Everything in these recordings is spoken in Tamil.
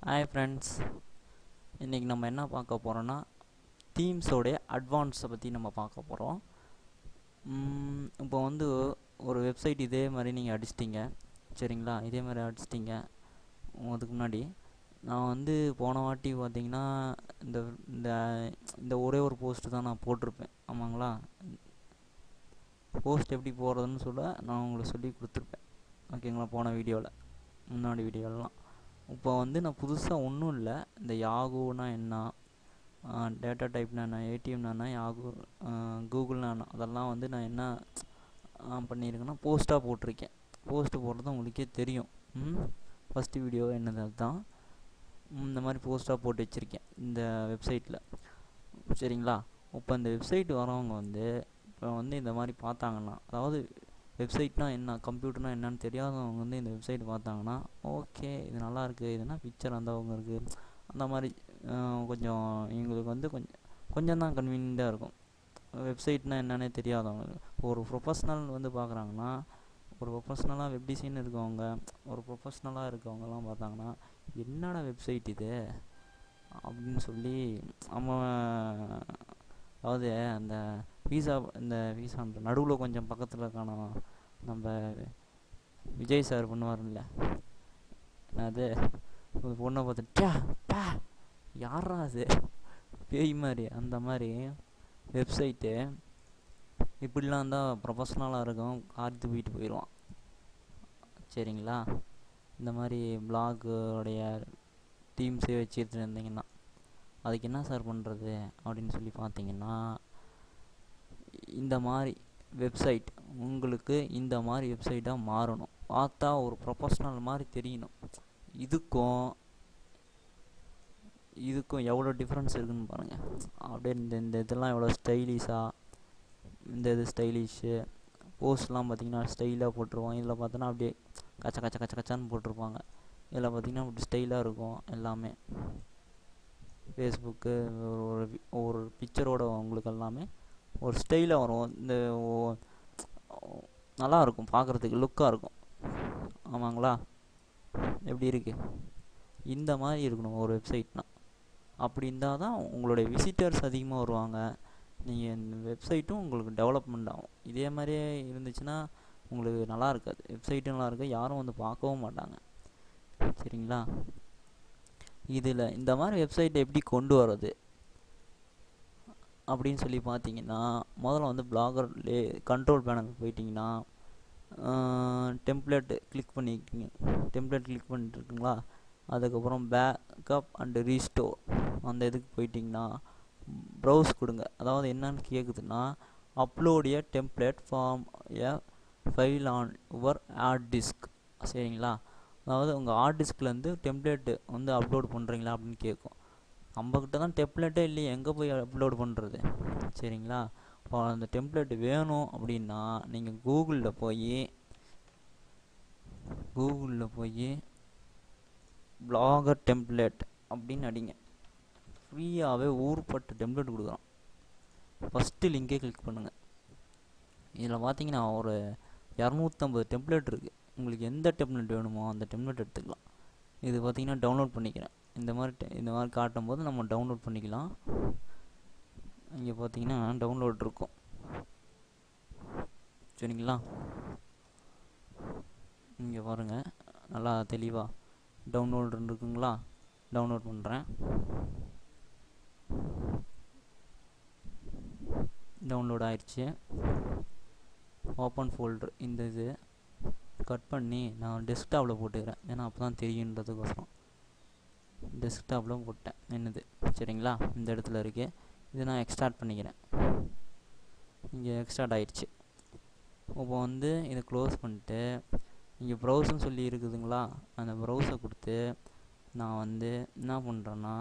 ஹாய் ஃப்ரெண்ட்ஸ், இன்றைக்கி நம்ம என்ன பார்க்க போகிறோன்னா தீம்ஸோடைய அட்வான்ஸை பற்றி நம்ம பார்க்க போகிறோம். இப்போ வந்து ஒரு வெப்சைட் இதே மாதிரி நீங்கள் அடிச்சிட்டிங்க, சரிங்களா? இதே மாதிரி அடிச்சிட்டிங்க. அதுக்கு முன்னாடி நான் வந்து போன வாட்டி பார்த்தீங்கன்னா இந்த இந்த இந்த ஒரே ஒரு போஸ்ட்டு தான் நான் போட்டிருப்பேன், ஆமாங்களா? போஸ்ட் எப்படி போடுறதுன்னு சொல்ல நான் உங்களுக்கு சொல்லி கொடுத்துருப்பேன், ஓகேங்களா? போன வீடியோவில், முன்னாடி வீடியோலாம். இப்போ வந்து நான் புதுசாக ஒன்றும் இல்லை, இந்த யாகூனா என்ன, டேட்டா டைப்னா என்ன, ஏடிஎம்னா என்ன, யாகு கூகுள்னா என்ன, அதெல்லாம் வந்து நான் என்ன பண்ணியிருக்கேன்னா போஸ்ட்டாக போட்டிருக்கேன். போஸ்ட்டு போடுறது உங்களுக்கே தெரியும். ஃபஸ்ட்டு வீடியோ என்னது அதுதான். இந்த மாதிரி போஸ்ட்டாக போட்டு வச்சுருக்கேன் இந்த வெப்சைட்டில், சரிங்களா? இப்போ இந்த வெப்சைட் வரவங்க வந்து இப்போ வந்து இந்த மாதிரி பார்த்தாங்கன்னா, அதாவது வெப்சைட்னா என்ன, கம்ப்யூட்டர்னா என்னன்னு தெரியாதவங்க வந்து இந்த வெப்சைட் பார்த்தாங்கன்னா, ஓகே இது நல்லாயிருக்கு, இதுனா பிக்சர் அந்தவங்க இருக்குது, அந்த மாதிரி கொஞ்சம் எங்களுக்கு வந்து கொஞ்சம் தான் கன்வீனியண்ட்டாக இருக்கும். வெப்சைட்னா என்னன்னே தெரியாதவங்க ஒரு ப்ரொஃபஷ்னல் வந்து பார்க்குறாங்கன்னா, ஒரு ப்ரொஃபஷ்னலாக வெப் டிசைன் இருக்கவங்க, ஒரு ப்ரொஃபஷ்னலாக இருக்கவங்கலாம் பார்த்தாங்கன்னா, என்னடா வெப்சைட் இது அப்படின்னு சொல்லி அதாவது அந்த வீசா நடுவில் கொஞ்சம் பக்கத்தில் காணும் நம்ம விஜய் சார் பண்ணுவார்ல, அது ஒரு பொண்ணை பார்த்துட்டு யாரா அது பேய் மாதிரி, அந்த மாதிரி வெப்சைட்டு இப்படிலாம் தான் ப்ரொஃபஷ்னலாக இருக்கும், கார்த்து போயிட்டு போயிடுவான், சரிங்களா? இந்த மாதிரி பிளாகுடைய டீம்ஸே வச்சுட்டு இருந்தீங்கன்னா அதுக்கு என்ன சார் பண்ணுறது அப்படின்னு சொல்லி பார்த்தீங்கன்னா, இந்த மாதிரி வெப்சைட் உங்களுக்கு இந்த மாதிரி வெப்சைட்டாக மாறணும், பார்த்தா ஒரு ப்ரொஃபஷ்னல் மாதிரி தெரியணும். இதுக்கும் எவ்வளோ டிஃப்ரென்ஸ் இருக்குதுன்னு பாருங்கள். அப்படியே இந்த இதெல்லாம் எவ்வளோ ஸ்டைலிஷாக, இந்த இது ஸ்டைலிஷு போஸ்ட்லாம் பார்த்திங்கன்னா ஸ்டைலாக போட்டுருவோம். இதில் பார்த்தோன்னா அப்படியே கச்சான்னு போட்டிருப்பாங்க. இதில் பார்த்திங்கன்னா அப்படி ஸ்டைலாக இருக்கும் எல்லாமே. ஃபேஸ்புக்கு ஒரு பிக்சரோட உங்களுக்கு எல்லாமே ஒரு ஸ்டைலாக வரும். இந்த நல்லாயிருக்கும், பார்க்குறதுக்கு லுக்காக இருக்கும், ஆமாங்களா? எப்படி இருக்குது? இந்த மாதிரி இருக்கணும் ஒரு வெப்சைட்னால். அப்படி இருந்தால் தான் உங்களுடைய விசிட்டர்ஸ் அதிகமாக வருவாங்க, நீங்கள் இந்த வெப்சைட்டும் உங்களுக்கு டெவலப்மெண்ட் ஆகும். இதே மாதிரியே இருந்துச்சுன்னா உங்களுக்கு நல்லா இருக்காது, வெப்சைட்டும் நல்லா இருக்காது, யாரும் வந்து பார்க்கவும் மாட்டாங்க, சரிங்களா? இதில் இந்த மாதிரி வெப்சைட்டை எப்படி கொண்டு வர்றது அப்படின்னு சொல்லி பார்த்தீங்கன்னா, முதல்ல வந்து பிளாகர்லே கண்ட்ரோல் பேனல் போயிட்டிங்கன்னா டெம்ப்ளேட்டு கிளிக் பண்ணிக்கிங்க. டெம்ப்ளேட் கிளிக் பண்ணிட்டுருக்குங்களா, அதுக்கப்புறம் பேக்கப் அண்டு ரீஸ்டோர் அந்த இதுக்கு போயிட்டிங்கன்னா ப்ரௌஸ் கொடுங்க. அதாவது என்னன்னு கேட்குதுன்னா, upload a template from a file on your hard disk, சரிங்களா? அதாவது உங்கள் ஹார்ட் டிஸ்க்லேருந்து டெம்ப்ளேட்டு வந்து அப்லோட் பண்ணுறீங்களா அப்படின்னு கேட்கும். நம்மக்கிட்ட தான் டெம்ப்ளேட்டே இல்லையே, எங்கே போய் அப்லோட் பண்ணுறது, சரிங்களா? இப்போ அந்த டெம்ப்ளேட் வேணும் அப்படின்னா நீங்கள் கூகுளில் போய் பிளாகர் டெம்ப்ளேட் அப்படின்னு அடிங்க. ஃப்ரீயாகவே ஊர்பட்ட டெம்ப்ளேட் கொடுக்குறோம். ஃபஸ்ட்டு லிங்கே கிளிக் பண்ணுங்கள். இதில் பார்த்தீங்கன்னா ஒரு 250 டெம்ப்ளேட் இருக்குது. உங்களுக்கு எந்த டெம்ப்ளேட் வேணுமோ அந்த டெம்ப்ளேட் எடுத்துக்கலாம். இது பார்த்தீங்கன்னா டவுன்லோட் பண்ணிக்கிறேன். இந்த மாதிரி காட்டும் போது நம்ம டவுன்லோட் பண்ணிக்கலாம். இங்கே பார்த்தீங்கன்னா டவுன்லோட் இருக்கும், சரிங்களா? இங்கே பாருங்கள், நல்லா தெளிவாக டவுன்லோட் இருக்குங்களா? டவுன்லோட் பண்ணுறேன். டவுன்லோட் ஆயிடுச்சு. ஓப்பன் ஃபோல்டர், இந்த இது கட் பண்ணி நான் டெஸ்க்டாப்பில் போட்டுக்கிறேன், ஏன்னா அப்போ தான் தெரியுன்றதுக்கோசரம் டெஸ்க்டாப்பில் போட்டேன் என்னது, சரிங்களா? இந்த இடத்துல இருக்குது. இது நான் எக்ஸ்ட்ராக்ட் பண்ணிக்கிறேன். இங்கே எக்ஸ்ட்ராக்ட் ஆயிடுச்சு. இப்போ வந்து இதை க்ளோஸ் பண்ணிட்டு இங்கே ப்ரௌஸ்ன்னு சொல்லி இருக்குதுங்களா, அந்த ப்ரௌஸை கொடுத்து நான் வந்து என்ன பண்ணுறேன்னா,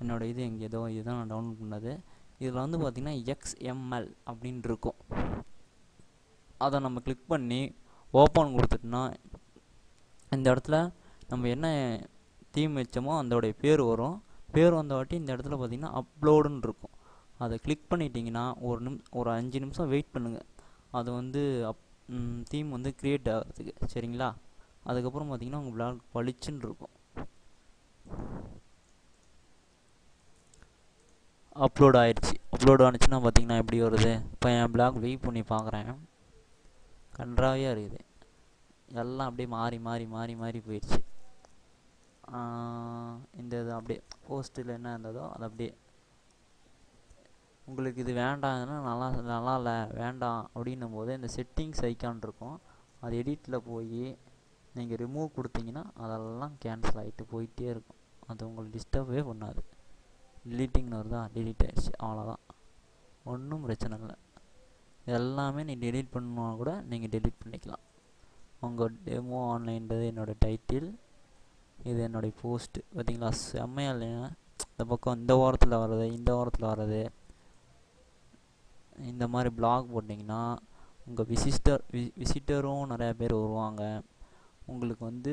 என்னோடய இது எங்கே ஏதோ இதுதான் நான் டவுன்லோட் பண்ணது. இதில் வந்து பார்த்திங்கன்னா XML அப்படின்னு இருக்கும். அதை நம்ம கிளிக் பண்ணி ஓப்பன் கொடுத்துட்டோன்னா இந்த இடத்துல நம்ம என்ன தீம் வச்சோமோ அதோடைய பேர் வரும். பேர் வந்த வாட்டி இந்த இடத்துல பார்த்திங்கன்னா அப்லோடுன்னு இருக்கும். அதை கிளிக் பண்ணிட்டீங்கன்னா ஒரு 5 நிமிஷம் வெயிட் பண்ணுங்கள். அது வந்து தீம் வந்து க்ரியேட் ஆகிறதுக்கு, சரிங்களா? அதுக்கப்புறம் பார்த்திங்கன்னா உங்கள் பிளாக் பளிச்சுன்னு இருக்கும். அப்லோட் ஆயிடுச்சு. அப்லோட் ஆனிச்சுன்னா பார்த்தீங்கன்னா எப்படி வருது. இப்போ என் பிளாக் வெயிட் பண்ணி பார்க்குறேன், கன்றாவியாக இருக்குது. எல்லாம் அப்படியே மாறி மாறி மாறி மாறி போயிடுச்சு. இந்த இது அப்படியே போஸ்ட்டில் என்ன இருந்ததோ அது அப்படியே. உங்களுக்கு இது வேண்டாம்னா நல்லா இல்லை வேண்டாம் அப்படின்னும் போது இந்த செட்டிங்ஸ் ஐக்கான் இருக்கும், அது எடிட்டில் போய் நீங்கள் ரிமூவ் கொடுத்தீங்கன்னா அதெல்லாம் கேன்சல் ஆகிட்டு போயிட்டே இருக்கும். அது உங்களுக்கு டிஸ்டர்பே பண்ணாது. டிலீட்டிங்னு வருதா, டிலீட் ஆகிடுச்சு, அவ்வளோதான். ஒன்றும் பிரச்சனை இல்லை. எல்லாமே நீ டெலீட் பண்ணணுன்னா கூட நீங்கள் டெலீட் பண்ணிக்கலாம். உங்கள் டெமோ ஆன்லைன்றது என்னோடய டைட்டில், இது என்னுடைய போஸ்ட்டு. பார்த்தீங்களா செம்மையாக இல்லையா. இந்த பக்கம் இந்த வாரத்தில் வர்றது, இந்த வாரத்தில் வர்றது, இந்த மாதிரி பிளாக் போட்டிங்கன்னா உங்கள் விசிட்டரும் நிறையா பேர் வருவாங்க. உங்களுக்கு வந்து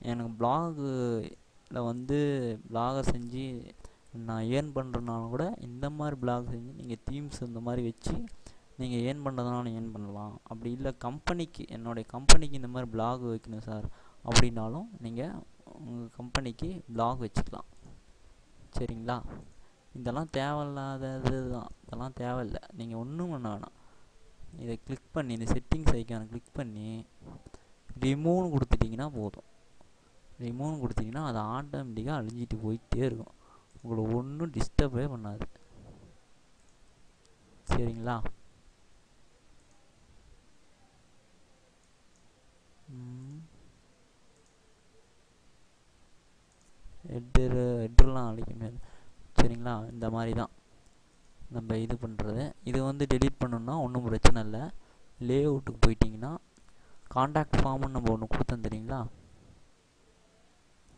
எனக்கு பிளாகில் வந்து பிளாகை செஞ்சு நான் ஏர்ன் பண்ணுறதுனாலும் கூட இந்த மாதிரி பிளாக் செஞ்சு நீங்கள் தீம்ஸ் இந்த மாதிரி வச்சு நீங்கள் ஏர்ன் பண்ணுறதுனாலும் ஏர்ன் பண்ணலாம். அப்படி இல்லை கம்பெனிக்கு, என்னுடைய கம்பெனிக்கு இந்த மாதிரி பிளாக் வைக்கணும் சார் அப்படின்னாலும் நீங்கள் உங்கள் கம்பெனிக்கு பிளாக் வச்சுக்கலாம். சரிங்களா. இதெல்லாம் தேவையில்லாதது தான், இதெல்லாம் தேவையில்லை. நீங்கள் ஒன்றும் பண்ண வேணாம். இதை கிளிக் பண்ணி இந்த செட்டிங்ஸ் ஐக்கானை கிளிக் பண்ணி ரிமூவ்னு கொடுத்துட்டிங்கன்னா போதும். ரிமூவ்னு கொடுத்தீங்கன்னா அது ஆட்டோமேட்டிக்காக அழிஞ்சிட்டு போயிட்டே இருக்கும். உங்களை ஒன்றும் டிஸ்டர்பே பண்ணாது. சரிங்களா. ஹெட்ரெலாம் அழிக்க முடியாது. சரிங்களா. இந்த மாதிரி தான் நம்ம இது பண்ணுறது. இது வந்து டெலீட் பண்ணணுன்னா ஒன்றும் பிரச்சனை இல்லை. லே அவுட்டுக்கு போயிட்டிங்கன்னா காண்டாக்ட் ஃபார்ம்னு நம்ம ஒன்று கொடுத்தோம் தெரியுங்களா.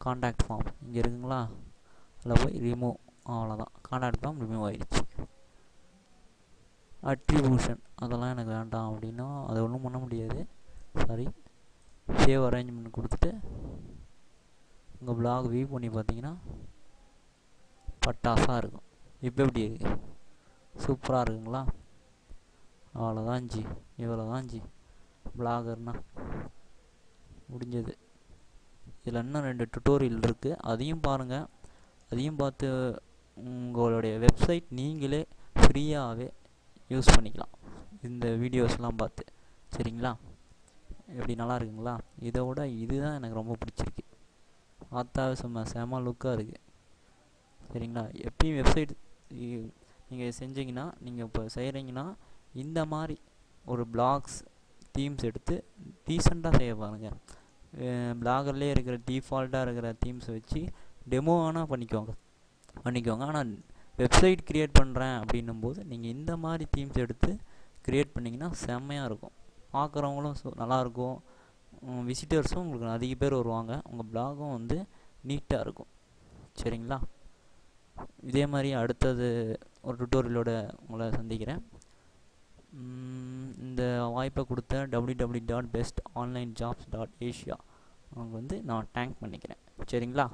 காண்டாக்ட் ஃபார்ம் இங்கே இருக்குங்களா, அதில் போய் ரிமூவ், அவ்வளோதான். காண்டாக்ட் ஃபார்ம் ரிமூவ் ஆகிடுச்சு. அட்ரிபியூஷன் அதெல்லாம் எனக்கு வேண்டாம் அப்படின்னா அதை ஒன்றும் பண்ண முடியாது. சாரி, சேவ் அரேஞ்ச்மெண்ட் கொடுத்துட்டு உங்கள் பிளாக் வியூ பண்ணி பார்த்தீங்கன்னா பட்டாசாக இருக்கும். இப்போ எப்படி இருக்குது, சூப்பராக இருக்குங்களா. அவ்வளோதான் ஜி, இவ்வளோ தான் ஜி பிளாகர்னா முடிஞ்சது. இதில் இன்னும் 2 டுட்டோரியல் இருக்குது, அதையும் பாருங்கள். அதையும் பார்த்து உங்களுடைய வெப்சைட் நீங்களே ஃப்ரீயாகவே யூஸ் பண்ணிக்கலாம் இந்த வீடியோஸ்லாம் பார்த்து. சரிங்களா. எப்படி நல்லா இருக்குங்களா. இதை விட இதுதான் எனக்கு ரொம்ப பிடிச்சிருக்கு. பார்த்தாவே செம லுக்காக இருக்குது. சரிங்களா. எப்பயும் வெப்சைட் நீங்கள் செஞ்சீங்கன்னா, நீங்கள் இப்போ செய்கிறீங்கன்னா இந்த மாதிரி ஒரு பிளாக்ஸ் தீம்ஸ் எடுத்து டீசெண்டாக செய்ய பாருங்கள். பிளாகர்லேயே இருக்கிற டிஃபால்ட்டாக இருக்கிற தீம்ஸை வச்சு டெமோ வேணால் பண்ணிக்கோங்க. ஆனால் வெப்சைட் க்ரியேட் பண்ணுறேன் அப்படின்னும் போது நீங்கள் இந்த மாதிரி தீம்ஸ் எடுத்து க்ரியேட் பண்ணிங்கன்னா செம்மையாக இருக்கும். பார்க்குறவங்களும் நல்லாயிருக்கும், விசிட்டர்ஸும் உங்களுக்கு அதிக பேர் வருவாங்க, உங்கள் பிளாகும் வந்து நீட்டாக இருக்கும். சரிங்களா. இதே மாதிரி அடுத்தது ஒரு டுட்டோரியலோட உங்களை சந்திக்கிறேன். இந்த வாய்ப்பை கொடுத்த www.bestonlinejobs.asia அவங்க வந்து நான் தேங்க் பண்ணிக்கிறேன். சரிங்களா.